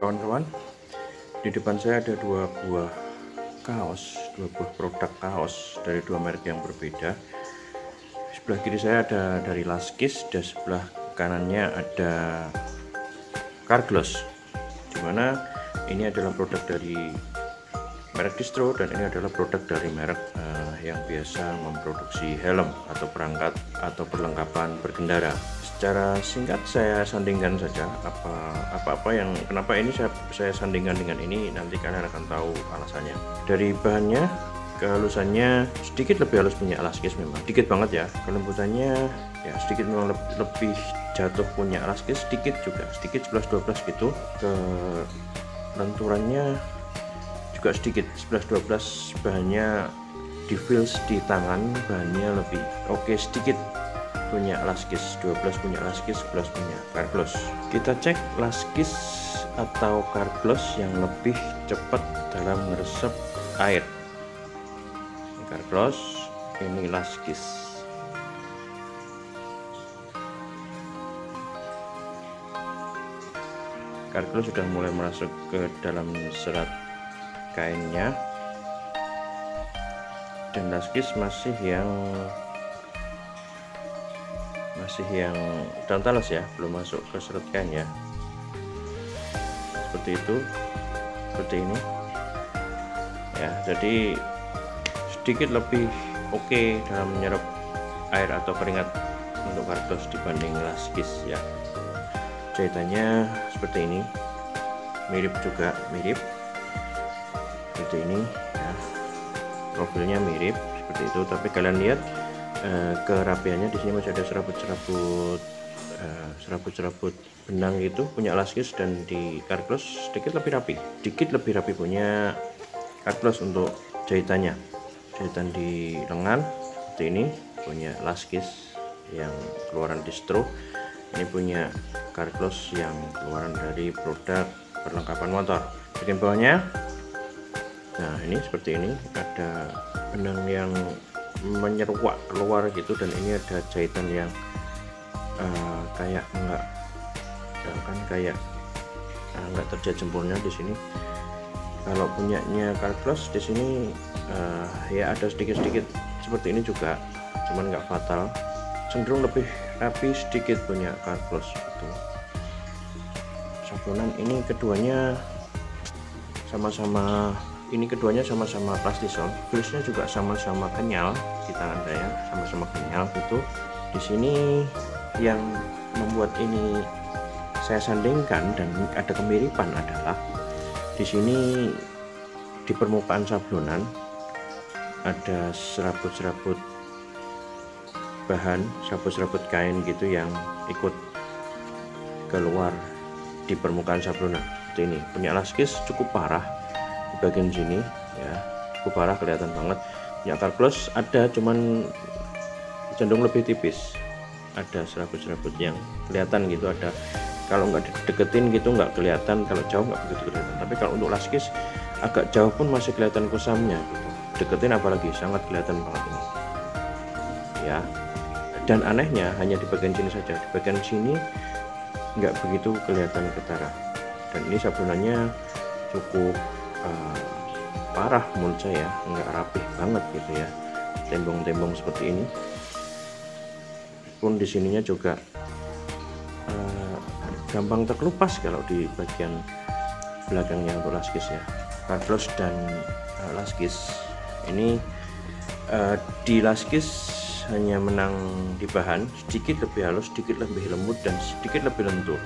Kawan-kawan, di depan saya ada dua buah produk kaos dari dua merek yang berbeda. Sebelah kiri saya ada dari Laskis dan sebelah kanannya ada Carglass, dimana ini adalah produk dari merek distro dan ini adalah produk dari merek yang biasa memproduksi helm atau perangkat atau perlengkapan berkendara. Secara singkat saya sandingkan saja apa yang kenapa ini saya sandingkan dengan ini, nanti kalian akan tahu alasannya. Dari bahannya, kehalusannya sedikit lebih halus punya Laskis, memang dikit banget ya. Kelembutannya ya sedikit memang lebih jatuh punya Laskis, sedikit 11-12 gitu. Kelenturannya juga sedikit 11-12, bahannya di feels di tangan bahannya lebih oke sedikit punya Laskis, 12 punya Laskis, 11 punya Carglass. Kita cek Laskis atau Carglass yang lebih cepat dalam meresap air. Ini Carglass, ini Laskis. Carglass sudah mulai masuk ke dalam serat kainnya, dan Laskis masih yang daun talas ya, belum masuk ke serat kain ya. Seperti itu, seperti ini ya. Jadi sedikit lebih oke dalam menyerap air atau keringat untuk Carglass dibanding Laskis ya. Jahitannya seperti ini, mirip seperti ini ya, profilnya mirip seperti itu, tapi kalian lihat kerapiannya di sini masih ada serabut benang gitu punya Laskis, dan di Carglass sedikit lebih rapi punya Carglass untuk jahitan di lengan seperti ini punya Laskis yang keluaran distro, ini punya Carglass yang keluaran dari produk perlengkapan motor. Bagian bawahnya, nah ini seperti ini, ada benang yang menyeruak keluar gitu, dan ini ada jahitan yang kayak nggak terjadi jempolnya di sini. Kalau punyanya Carglass di sini ya ada sedikit seperti ini juga, cuman nggak fatal, cenderung lebih rapi sedikit punya Carglass itu. Sablonan ini keduanya sama-sama plastisol, filsnya juga sama-sama kenyal di tangan saya, sama-sama kenyal gitu. Di sini yang membuat ini saya sandingkan dan ada kemiripan adalah di sini di permukaan sablonan ada serabut kain gitu yang ikut keluar di permukaan sablonan. Seperti ini punya Laskis cukup parah di bagian sini ya, cukup parah, kelihatan banget. Punya Carglass ada, cuman cenderung lebih tipis, ada serabut yang kelihatan gitu, ada kalau nggak deketin gitu nggak kelihatan, kalau jauh nggak begitu kelihatan, tapi kalau untuk Laskis agak jauh pun masih kelihatan kusamnya gitu, deketin apalagi sangat kelihatan banget ini ya. Dan anehnya hanya di bagian sini saja, di bagian sini nggak begitu kelihatan ketara. Dan ini sablonannya cukup parah menurut saya, nggak rapih banget gitu ya, tembong-tembong seperti ini pun di sininya juga gampang terkelupas kalau di bagian belakangnya untuk Laskis ya. Carglass dan Laskis ini di Laskis hanya menang di bahan, sedikit lebih halus, sedikit lebih lembut, dan sedikit lebih lentur.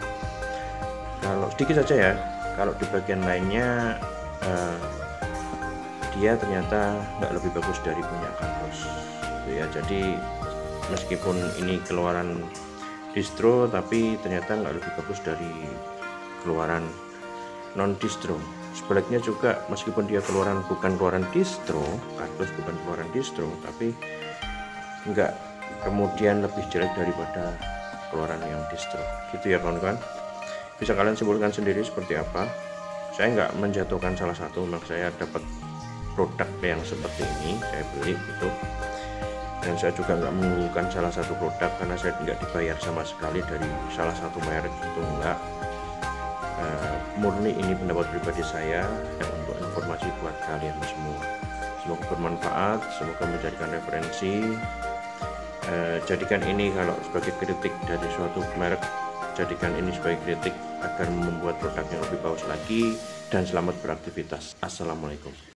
Kalau sedikit saja ya, kalau di bagian lainnya dia ternyata nggak lebih bagus dari punya Carglass gitu ya. Jadi meskipun ini keluaran distro, tapi ternyata nggak lebih bagus dari keluaran non distro. Sebaliknya juga, meskipun dia bukan keluaran distro, Carglass bukan keluaran distro, tapi nggak kemudian lebih jelek daripada keluaran yang distro gitu ya kawan-kawan. Bisa kalian simpulkan sendiri seperti apa. Saya nggak menjatuhkan salah satu, memang saya dapat produk yang seperti ini saya beli itu, dan saya juga nggak mengunggulkan salah satu produk karena saya tidak dibayar sama sekali dari salah satu merek itu, enggak. Murni ini pendapat pribadi saya dan untuk informasi buat kalian semua. Semoga bermanfaat, semoga menjadikan referensi. Jadikan ini kalau sebagai kritik dari suatu merek, jadikan ini sebagai kritik agar membuat produknya lebih bagus lagi, dan selamat beraktivitas. Assalamualaikum.